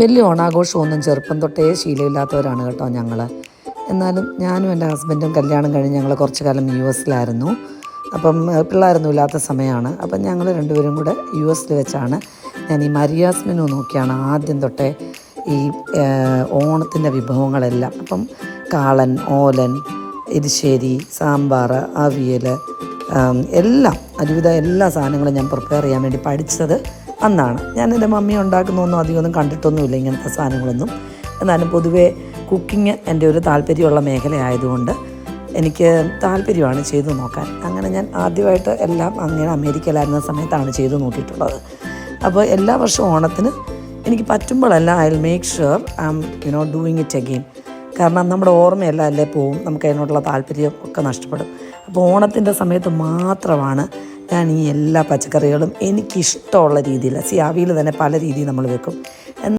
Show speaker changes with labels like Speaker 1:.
Speaker 1: വലിയ ഓണാഘോഷമൊന്നും ചെറുപ്പം തൊട്ടേ ശീലമില്ലാത്തവരാണ് കേട്ടോ ഞങ്ങൾ. എന്നാലും ഞാനും എൻ്റെ ഹസ്ബൻഡും കല്യാണം കഴിഞ്ഞ് ഞങ്ങൾ കുറച്ച് കാലം യു എസിലായിരുന്നു. അപ്പം പിള്ളേരൊന്നും ഇല്ലാത്ത സമയമാണ്. അപ്പം ഞങ്ങൾ രണ്ടുപേരും കൂടെ യു എസിൽ വെച്ചാണ് ഞാൻ ഈ മരിയാസ് മെനു നോക്കിയാണ് ആദ്യം തൊട്ടേ ഈ ഓണത്തിൻ്റെ വിഭവങ്ങളെല്ലാം. അപ്പം കാളൻ, ഓലൻ, എരിശ്ശേരി, സാമ്പാർ, അവിയൽ, എല്ലാം ഒരുവിധ എല്ലാ സാധനങ്ങളും ഞാൻ പ്രിപ്പയർ ചെയ്യാൻ വേണ്ടി പഠിച്ചത് അന്നാണ്. ഞാൻ എൻ്റെ മമ്മി ഉണ്ടാക്കുന്നൊന്നും അധികമൊന്നും കണ്ടിട്ടൊന്നുമില്ല ഇങ്ങനത്തെ സാധനങ്ങളൊന്നും. എന്നാലും പൊതുവേ കുക്കിംഗ് എൻ്റെ ഒരു താല്പര്യമുള്ള മേഖലയായതുകൊണ്ട് എനിക്ക് താല്പര്യമാണ് ചെയ്തു നോക്കാൻ. അങ്ങനെ ഞാൻ ആദ്യമായിട്ട് എല്ലാം അങ്ങനെ അമേരിക്കയിലായിരുന്ന സമയത്താണ് ചെയ്തു നോക്കിയിട്ടുള്ളത്. അപ്പോൾ എല്ലാ വർഷവും ഓണത്തിന് എനിക്ക് പറ്റുമ്പോഴെല്ലാം I will make sure I am doing it again. കാരണം നമ്മുടെ ഓർമ്മയെല്ലാം അല്ലേ പോവും, നമുക്ക് അതിനോടുള്ള താല്പര്യം ഒക്കെ നഷ്ടപ്പെടും. അപ്പോൾ ഓണത്തിൻ്റെ സമയത്ത് മാത്രമാണ് ഞാൻ ഈ എല്ലാ പച്ചക്കറികളും എനിക്കിഷ്ടമുള്ള രീതിയിൽ, അവിയൽ തന്നെ പല രീതിയിൽ നമ്മൾ വെക്കും.